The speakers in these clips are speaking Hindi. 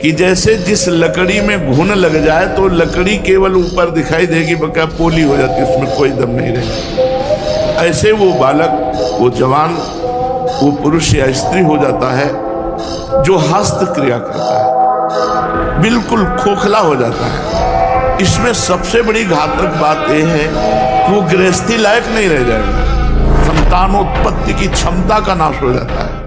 कि जैसे जिस लकड़ी में घुन लग जाए तो लकड़ी केवल ऊपर दिखाई देगी, बका पोली हो जाती, उसमें कोई दम नहीं रहेगा। ऐसे वो बालक, वो जवान, वो पुरुष या स्त्री हो जाता है जो हस्त क्रिया करता है, बिल्कुल खोखला हो जाता है। इसमें सबसे बड़ी घातक बात यह है कि वो गृहस्थी लायक नहीं रह जाएगा, संतानोत्पत्ति की क्षमता का नाश हो जाता है।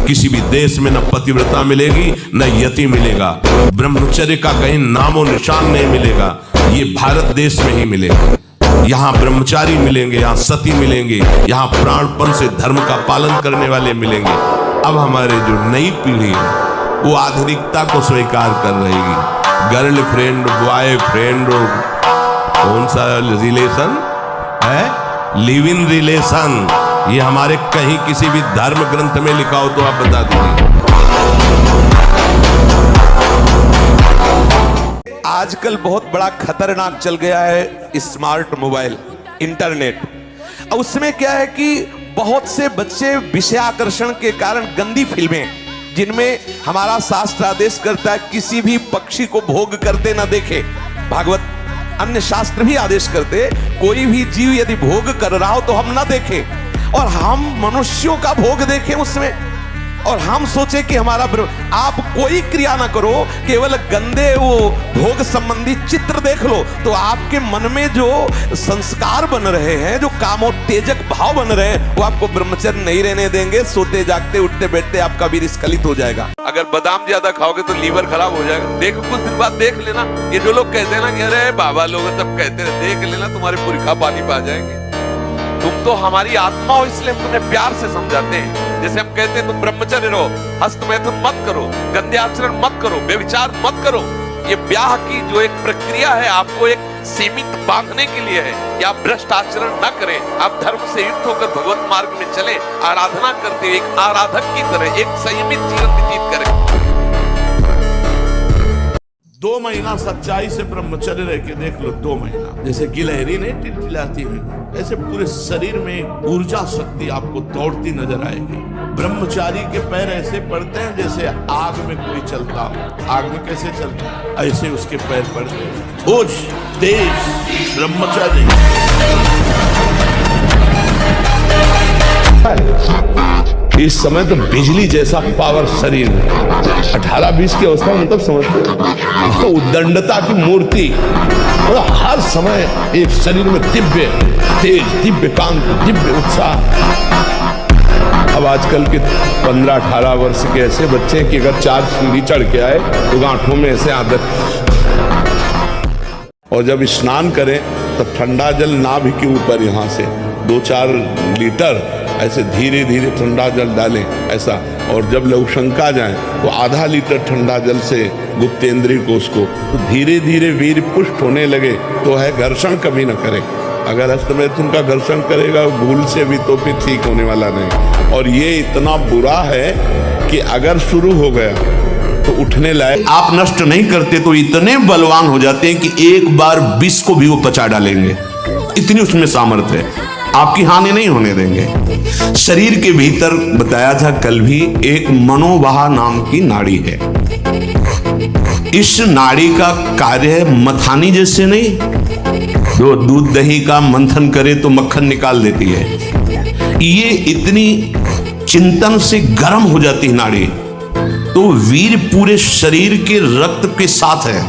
किसी भी देश में न पतिव्रता मिलेगी न यति मिलेगा, ब्रह्मचर्य का कहीं नामो निशान नहीं मिलेगा। ये भारत देश में ही मिलेगा। यहाँ ब्रह्मचारी मिलेंगे, यहाँ सती मिलेंगे, यहाँ प्राणपण से धर्म का पालन करने वाले मिलेंगे। अब हमारे जो नई पीढ़ी है वो आधुनिकता को स्वीकार कर रहेगी। गर्लफ्रेंड, बॉयफ्रेंड, कौन सा रिलेशन है, लिव इन रिलेशन, ये हमारे कहीं किसी भी धर्म ग्रंथ में लिखा हो तो आप बता दीजिए। आजकल बहुत बड़ा खतरनाक चल गया है स्मार्ट मोबाइल, इंटरनेट। उसमें क्या है कि बहुत से बच्चे विषयाकर्षण के कारण गंदी फिल्में, जिनमें हमारा शास्त्र आदेश करता है किसी भी पक्षी को भोग करते न देखे, भागवत अन्य शास्त्र भी आदेश करते कोई भी जीव यदि भोग कर रहा हो तो हम ना देखें, और हम मनुष्यों का भोग देखें उसमें, और हम सोचे कि हमारा आप कोई क्रिया ना करो, केवल गंदे वो भोग संबंधी चित्र देख लो तो आपके मन में जो संस्कार बन रहे हैं, जो कामोत्तेजक भाव बन रहे हैं, वो आपको ब्रह्मचर्य नहीं रहने देंगे। सोते जागते उठते बैठते आपका वीर स्खलित हो जाएगा। अगर बादाम ज्यादा खाओगे तो लीवर खराब हो जाएगा। देखो कुछ दिन बाद देख लेना, ये जो लोग कहते हैं ना कि अरे बाबा लोग सब कहते हैं, देख लेना तुम्हारे पुरखा पानी पा जाएंगे। तुम तो हमारी आत्मा हो, इसलिए हम तुम्हें प्यार से समझाते हैं। जैसे हम कहते हैं तुम ब्रह्मचर्य रहो, हस्त मैथुन मत करो, गंदे आचरण मत करो, व्यभिचार मत करो। ये ब्याह की जो एक प्रक्रिया है आपको एक सीमित बांधने के लिए है कि आप भ्रष्ट आचरण न करें, आप धर्म से युक्त होकर भगवत मार्ग में चले, आराधना करते हुए एक आराधक की तरह एक संयमित जीवन व्यतीत करें। 2 महीना सच्चाई से ब्रह्मचर्य रह के देख लो, 2 महीना, जैसे गिलहरी नहीं टिलटिलाती है, ऐसे पूरे शरीर में ऊर्जा शक्ति आपको दौड़ती नजर आएगी। ब्रह्मचारी के पैर ऐसे पड़ते हैं जैसे आग में कोई चलता हो। आग में कैसे चलता है, ऐसे उसके पैर पड़ते हैं। होश, तेज ब्रह्मचारी। इस समय तो बिजली जैसा पावर शरीर, 18-20 की अवस्था में मतलब समझते तो उद्दंडता की मूर्ति, मतलब हर समय एक शरीर में दिव्य तेज, दिव्य कांति, दिव्य उत्साह। अब आजकल के 15-18 वर्ष के ऐसे बच्चे कि अगर 4 सीढ़ी चढ़ के आए तो गांठों में ऐसे आदत, और जब स्नान करें तब ठंडा जल नाभि के ऊपर यहाँ से 2-4 लीटर ऐसे धीरे धीरे ठंडा जल डालें ऐसा, और जब लघुशंका जाएं तो आधा लीटर ठंडा जल से गुप्तेंद्रिय कोष को, तो धीरे धीरे वीर पुष्ट होने लगे तो है घर्षण कभी न करे। अगर हस्तमैथुन का घर्षण करेगा भूल से भी तो फिर ठीक होने वाला नहीं। और ये इतना बुरा है कि अगर शुरू हो गया तो उठने लायक, आप नष्ट नहीं करते तो इतने बलवान हो जाते हैं कि एक बार विष को भी वो पचा डालेंगे, इतनी उसमें सामर्थ्य है, आपकी हानि नहीं होने देंगे। शरीर के भीतर बताया था कल भी, एक मनोवाह नाम की नाड़ी है। इस नाड़ी का कार्य मथानी जैसे नहीं, जो दूध दही का मंथन करे तो मक्खन निकाल देती है, ये इतनी चिंतन से गर्म हो जाती है नाड़ी, तो वीर पूरे शरीर के रक्त के साथ है,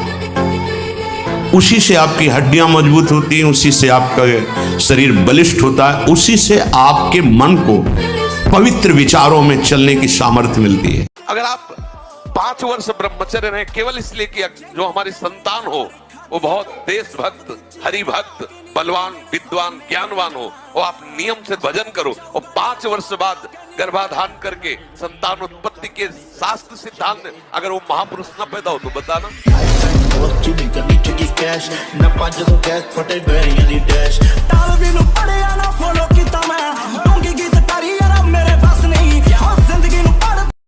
उसी से आपकी हड्डियां मजबूत होती हैं, उसी से आपका शरीर बलिष्ठ होता है, उसी से आपके मन को पवित्र विचारों में चलने की सामर्थ्य मिलती है। अगर आप 5 वर्ष ब्रह्मचर्य रहे केवल इसलिए कि जो हमारी संतान हो वो बहुत देशभक्त, हरिभक्त, बलवान, विद्वान, ज्ञानवान हो, और आप नियम से भजन करो, और 5 वर्ष बाद गर्भाधान करके संतान उत्पत्ति के शास्त्र सिद्धांत अगर वो महापुरुष न पैदा हो तो बताना।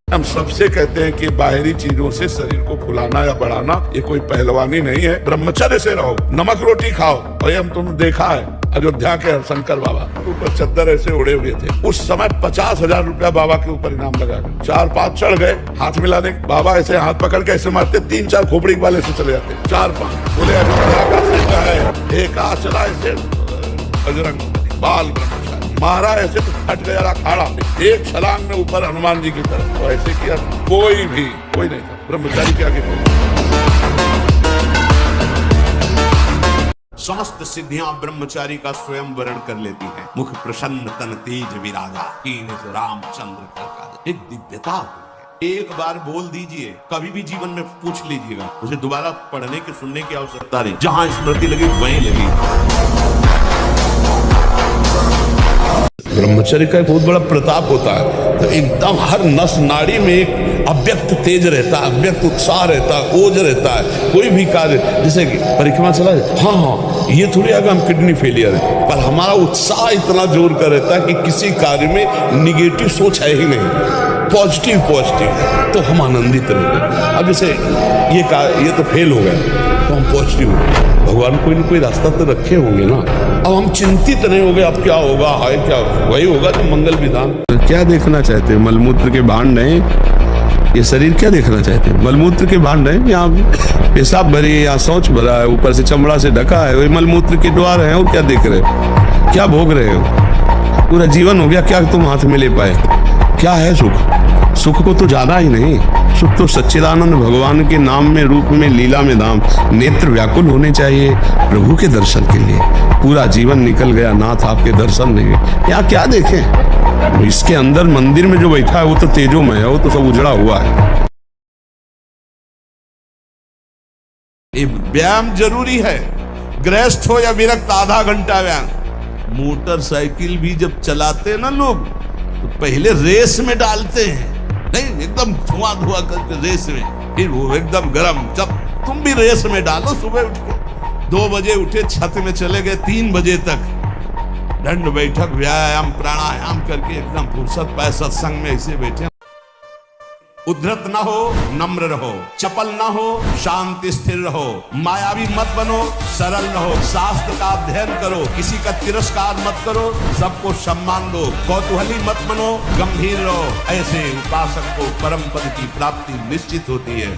हम सबसे कहते हैं कि बाहरी चीजों से शरीर को फुलाना या बढ़ाना ये कोई पहलवानी नहीं है। ब्रह्मचर्य से रहो, नमक रोटी खाओ, और हम तुमने देखा है अयोध्या के शंकर बाबा ऊपर चद्दर ऐसे उड़े हुए थे। उस समय 50,000 रुपया बाबा के ऊपर इनाम लगा। 4-5 चढ़ गए, हाथ मिलाने बाबा ऐसे हाथ पकड़ के ऐसे मारते, 3-4 खोपड़ी वाले से चले जाते। 4-5 बोले अयोध्या का सिंह है, एक हाथ चला ऐसे बजरंग बाल मारा ऐसे तो फट गया अखाड़ा, एक छलांग में ऊपर हनुमान जी की तरफ। तो ऐसे किया, कोई नहीं था ब्रह्मचारी के आगे। समस्त सिद्धियां ब्रह्मचारी का स्वयं वर्ण कर लेती हैं। मुख प्रसन्न तन तेज विरागा, कीन से रामचंद्र का एक दिव्यता है। एक बार बोल दीजिए, कभी भी जीवन में पूछ लीजिएगा, उसे दोबारा पढ़ने के सुनने की आवश्यकता नहीं। जहां स्मृति लगी वहीं लगी। ब्रह्मचर्य का एक बहुत बड़ा प्रताप होता है। तो एकदम हर नस नाड़ी में एक अव्यक्त तेज रहता है, अव्यक्त उत्साह रहता है, ओज रहता है। कोई भी कार्य, जैसे कि परिक्रमा चला जाए, हाँ ये थोड़ी आगे हम किडनी फेलियर है, पर हमारा उत्साह इतना जोर कर रहता है कि किसी कार्य में निगेटिव सोच है ही नहीं, पॉजिटिव तो हम आनंदित रहते। अब जैसे ये तो फेल हो गया तो हम पॉजिटिव हो गए, भगवान कोई न कोई रास्ता तो रखे होंगे ना। अब हम चिंतित नहीं हो गए अब क्या होगा, हाय क्या वही होगा तो मंगल विधान। क्या देखना चाहते हैं? मलमूत्र के भांड हैं, ये शरीर क्या देखना चाहते हैं? मलमूत्र के भांड हैं, यहाँ पेशाब भरी है, यहाँ शौच भरा है, ऊपर से चमड़ा से ढका है, वही मलमूत्र के द्वार हैं। और क्या देख रहे हो, क्या भोग रहे हो? पूरा जीवन हो गया, क्या तुम हाथ में ले पाए? क्या है सुख? सुख को तो जाना ही नहीं। सुख तो सच्चिदानंद भगवान के नाम में, रूप में, लीला में धाम। नेत्र व्याकुल होने चाहिए प्रभु के दर्शन के लिए। पूरा जीवन निकल गया, नाथ आपके दर्शन नहीं। यहाँ क्या देखें? इसके अंदर मंदिर में जो बैठा है वो तो तेजोमय है, वो तो सब उजड़ा हुआ है। व्यायाम जरूरी है, गृहस्थ हो या विरक्त, आधा घंटा व्यायाम। मोटरसाइकिल भी जब चलाते ना लोग तो पहले रेस में डालते हैं, नहीं एकदम धुआं करके रेस में, फिर वो एकदम गरम। जब तुम भी रेस में डालो, सुबह उठ के 2 बजे उठे, छत में चले गए 3 बजे तक, दंड बैठक व्यायाम प्राणायाम करके एकदम फुर्सत पाए, सत्संग में ऐसे बैठे। उद्धत ना हो, नम्र रहो, चपल ना हो, शांति स्थिर रहो, मायावी मत बनो, सरल रहो, शास्त्र का अध्ययन करो, किसी का तिरस्कार मत करो, सबको सम्मान दो, कौतूहली मत बनो, गंभीर रहो। ऐसे उपासक को परम पद की प्राप्ति निश्चित होती है।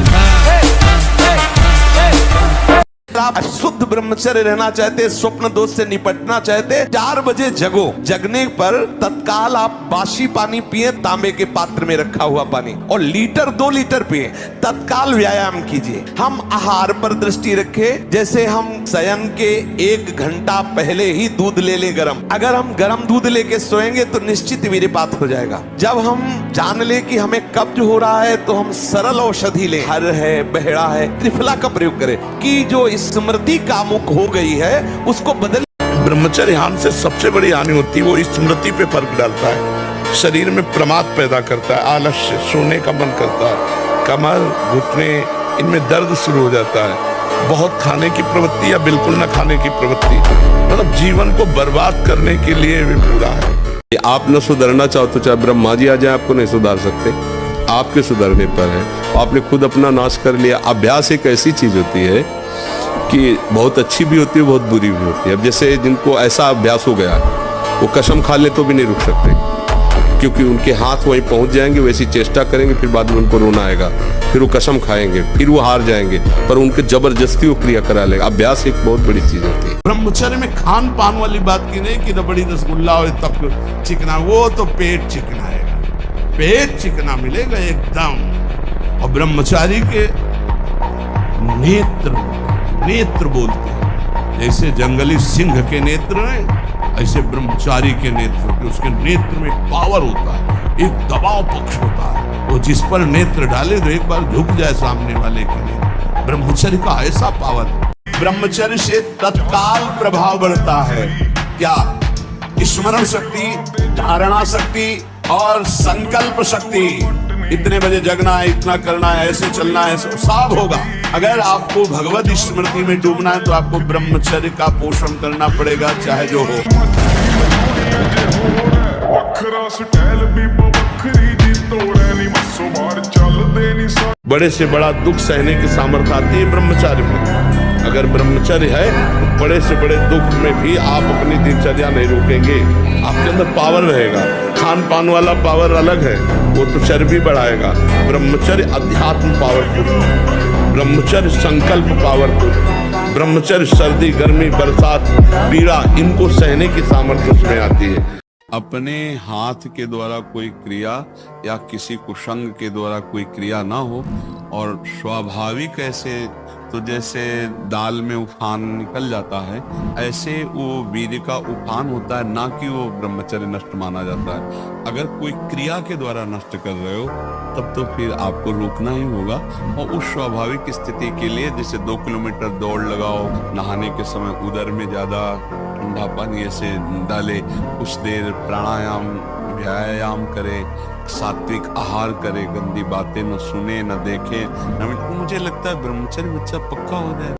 आप शुद्ध ब्रह्मचर्य रहना चाहते, स्वप्न दोष से निपटना चाहते, 4 बजे जगो। जगने पर तत्काल आप बासी पानी पिए, तांबे के पात्र में रखा हुआ पानी, और 1-2 लीटर पिए। तत्काल व्यायाम कीजिए। हम आहार पर दृष्टि रखें, जैसे हम शयन के 1 घंटा पहले ही दूध ले लें गरम। अगर हम गरम दूध लेके सोएंगे तो निश्चित वीर्यपात हो जाएगा। जब हम जान ले कि हमें कब्ज हो रहा है तो हम सरल औषधि लें, हर है, बहेड़ा है, त्रिफला का प्रयोग करें कि जो स्मृति कामुक हो गई है उसको बदल। ब्रह्मचर्य हानि से सबसे बड़ी हानि होती है, वो स्मृति पे फर्क डालता है, शरीर में प्रमाद पैदा करता है, आलस्य, सोने का मन करता है, कमर, घुटने, इनमें दर्द शुरू हो जाता है, बहुत खाने की प्रवृत्ति या बिल्कुल न खाने की प्रवृत्ति, मतलब जीवन को बर्बाद करने के लिए भी पूरा है। आप न सुधरना चाहो तो चाहे ब्रह्मा जी आ जाए, आपको नहीं सुधार सकते। आपके सुधरने पर है, आपने खुद अपना नाश कर लिया। अभ्यास एक ऐसी चीज होती है कि बहुत अच्छी भी होती है, बहुत बुरी भी होती है। अब जैसे जिनको ऐसा अभ्यास हो गया, वो कसम खा ले तो भी नहीं रुक सकते, क्योंकि उनके हाथ वहीं पहुंच जाएंगे, वैसी चेष्टा करेंगे, फिर बाद में उनको रोना आएगा, फिर वो कसम खाएंगे, फिर वो हार जाएंगे, पर उनके जबरदस्ती वो क्रिया करा लेगा। अभ्यास एक बहुत बड़ी चीज होती है। ब्रह्मचर्य में खान पान वाली बात की नहीं कि रबड़ी रसगुल्ला हो तब चिकना, वो तो पेट चिकनाएगा, पेट चिकना मिलेगा एकदम। और ब्रह्मचारी के नेत्र बोलते हैं, जैसे जंगली सिंह के नेत्र हैं, ऐसे ब्रह्मचारी के नेत्र, उसके नेत्र में पावर होता है, एक दबाव पक्ष होता है। वो जिस पर नेत्र डाले तो एक बार झुक जाए सामने वाले के नेत्र। ब्रह्मचर्य का ऐसा पावर। ब्रह्मचर्य से तत्काल प्रभाव बढ़ता है। क्या? स्मरण शक्ति, धारणा शक्ति और संकल्प शक्ति। इतने बजे जगना है, इतना करना है, ऐसे चलना है, सब होगा। अगर आपको भगवत स्मृति में डूबना है तो आपको ब्रह्मचर्य का पोषण करना पड़ेगा, चाहे जो हो। बड़े से बड़ा दुख सहने की सामर्थ्य आती है ब्रह्मचार्य में। अगर ब्रह्मचर्य है तो बड़े से बड़े दुख में भी आप अपनी दिनचर्या नहीं रोकेंगे। आपके अंदर पावर रहेगा। खान पान वाला पावर अलग है, वो तो चर्बी बढ़ाएगा। ब्रह्मचर्य अध्यात्म पावरफुल, ब्रह्मचर्य संकल्प पावरफुल, ब्रह्मचर्य सर्दी गर्मी बरसात पीड़ा इनको सहने की सामर्थ्य उसमें आती है। अपने हाथ के द्वारा कोई क्रिया या किसी कुसंग के द्वारा कोई क्रिया ना हो, और स्वाभाविक ऐसे तो जैसे दाल में उफान निकल जाता है, ऐसे वो वीर्य का उफान होता है, ना कि वो ब्रह्मचर्य नष्ट माना जाता है। अगर कोई क्रिया के द्वारा नष्ट कर रहे हो तब तो फिर आपको रोकना ही होगा। और उस स्वाभाविक स्थिति के लिए जैसे 2 किलोमीटर दौड़ लगाओ, नहाने के समय उदर में ज्यादा ठंडा पानी ऐसे डाले, कुछ देर प्राणायाम व्यायाम करे, सात्विक आहार करे, गंदी बातें न सुने न देखे न। मुझे लगता है ब्रह्मचर्य बच्चा पक्का हो जाए।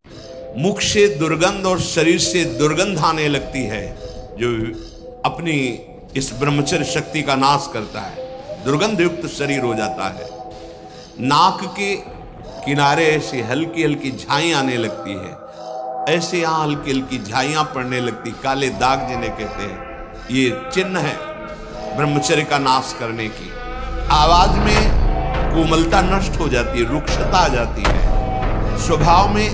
मुख से दुर्गंध और शरीर से दुर्गंध आने लगती है, जो अपनी इस ब्रह्मचर्य शक्ति का नाश करता है। दुर्गंध युक्त शरीर हो जाता है। नाक के किनारे ऐसी हल्की हल्की झाई आने लगती है, ऐसे यहां हल्की हल्की झाइयां पड़ने लगती, काले दाग जिन्हें कहते हैं, ये चिन्ह है ब्रह्मचर्य का नाश करने की। आवाज में कोमलता नष्ट हो जाती है, रुक्षता आ जाती है, स्वभाव में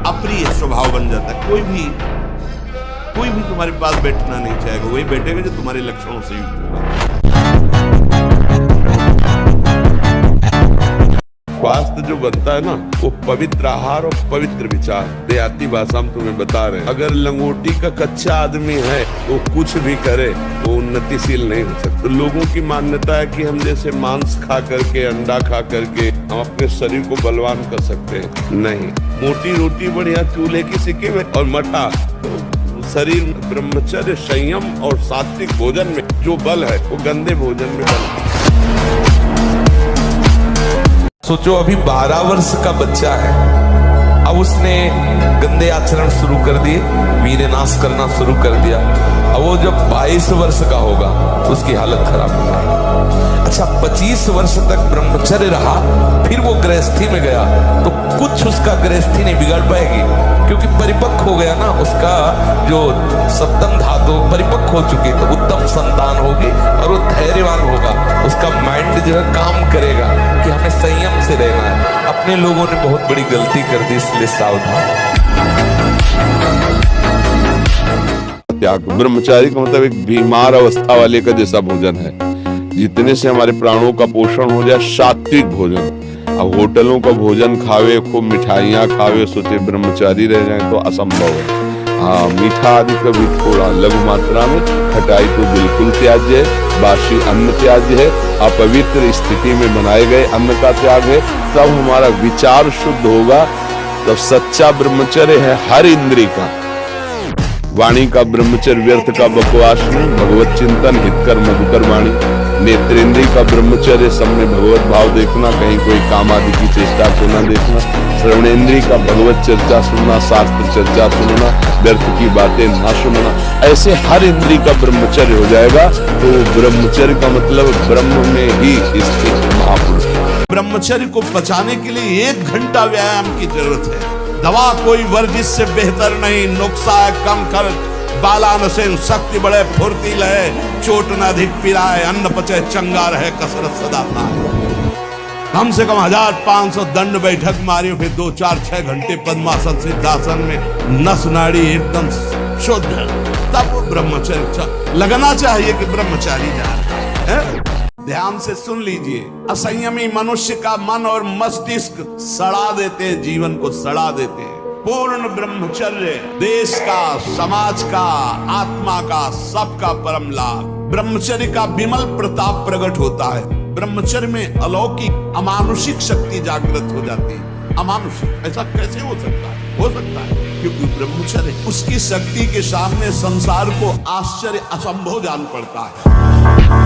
अप्रिय स्वभाव बन जाता है। कोई भी तुम्हारे पास बैठना नहीं चाहेगा, वही बैठेगा जो तुम्हारे लक्षणों से युक्त होगा। स्वास्थ्य जो बनता है ना, वो पवित्र आहार और पवित्र विचार। देहाती भाषा में तुम्हें बता रहे हैं, अगर लंगोटी का कच्चा आदमी है तो कुछ भी करे वो उन्नतिशील नहीं हो सकता। तो लोगों की मान्यता है कि हम जैसे मांस खा करके, अंडा खा करके हम अपने शरीर को बलवान कर सकते हैं। नहीं, मोटी रोटी बढ़िया चूल्हे की सिक्के में और मठा शरीर। ब्रह्मचर्य संयम और सात्विक भोजन में जो बल है वो गंदे भोजन में बल है। सोचो अभी 12 वर्ष का बच्चा है, अब उसने गंदे आचरण शुरू कर दिए, वीर्य नाश करना शुरू कर दिया। अब वो जब 22 वर्ष का होगा तो उसकी हालत खराब हो जाएगी। अच्छा, 25 वर्ष तक ब्रह्मचर्य रहा, फिर वो गृहस्थी में गया तो कुछ उसका गृहस्थी नहीं बिगाड़ पाएगी, क्योंकि परिपक्व हो गया ना, उसका जो सप्तम धातु परिपक्व हो चुकी, तो उत्तम संतान होगी और वो धैर्यवान होगा। उसका माइंड जो है काम करेगा कि हमें संयम से रहना है। अपने लोगों ने बहुत बड़ी गलती कर दी, इसलिए सावधान। त्याग, ब्रह्मचारी का मतलब एक बीमार अवस्था वाले का जैसा भोजन है, जितने से हमारे प्राणों का पोषण हो जाए, सात्विक भोजन। अब होटलों का भोजन खावे, खूब मिठाइयाँ खावे, सोचे ब्रह्मचारी रह जाए तो असंभव है। हाँ, मीठा आदि कभी थोड़ा लघु मात्रा में, खटाई तो बिल्कुल त्याज्य है, बासी अन्न त्याज्य है, अपवित्र स्थिति में बनाए गए अन्न का त्याग है। तब हमारा विचार शुद्ध होगा, तब सच्चा ब्रह्मचर्य है हर इंद्रिय का। वाणी का ब्रह्मचर्य व्यर्थ का बकवास नहीं, भगवत चिंतन हितकर मधुकर वाणी। नेत्रेंद्रिय का ब्रह्मचर्य सब में भगवत भाव देखना, कहीं कोई काम आदि की चेष्टा को न देखना। श्रवणेंद्रिय का भगवत चर्चा सुनना, शास्त्र चर्चा सुनना, व्यर्थ की बातें न सुनना। ऐसे हर इंद्रिय का ब्रह्मचर्य हो जाएगा तो ब्रह्मचर्य का मतलब ब्रह्म में ही स्थित महापुरुष। ब्रह्मचर्य को बचाने के लिए 1 घंटा व्यायाम की जरूरत है। दवा कोई वर्जिश से बेहतर नहीं, नुक्सा है कम खर्च, बालान से शक्ति बढ़े, फुर्ती लहे, चोट न अधिक पिराए, अन्न पचे चंगा रहे, कसरत सदा पाए। कम से कम 1500 दंड बैठक मारी, फिर 2, 4, 6 घंटे पद्मासन सिद्धासन में नस नाड़ी एकदम शुद्ध, तब वो ब्रह्मचर्य लगना चाहिए कि ब्रह्मचारी जा रहे हैं। ध्यान से सुन लीजिए, असंयमी मनुष्य का मन और मस्तिष्क सड़ा देते हैं, जीवन को सड़ा देते हैं। पूर्ण ब्रह्मचर्य देश का, समाज का, आत्मा का, सबका परम लाभ। ब्रह्मचर्य का विमल प्रताप प्रकट होता है। ब्रह्मचर्य में अलौकिक अमानुषिक शक्ति जागृत हो जाती है। अमानुषिक ऐसा कैसे हो सकता है? हो सकता है क्योंकि ब्रह्मचर्य उसकी शक्ति के सामने संसार को आश्चर्य असंभव जान पड़ता है।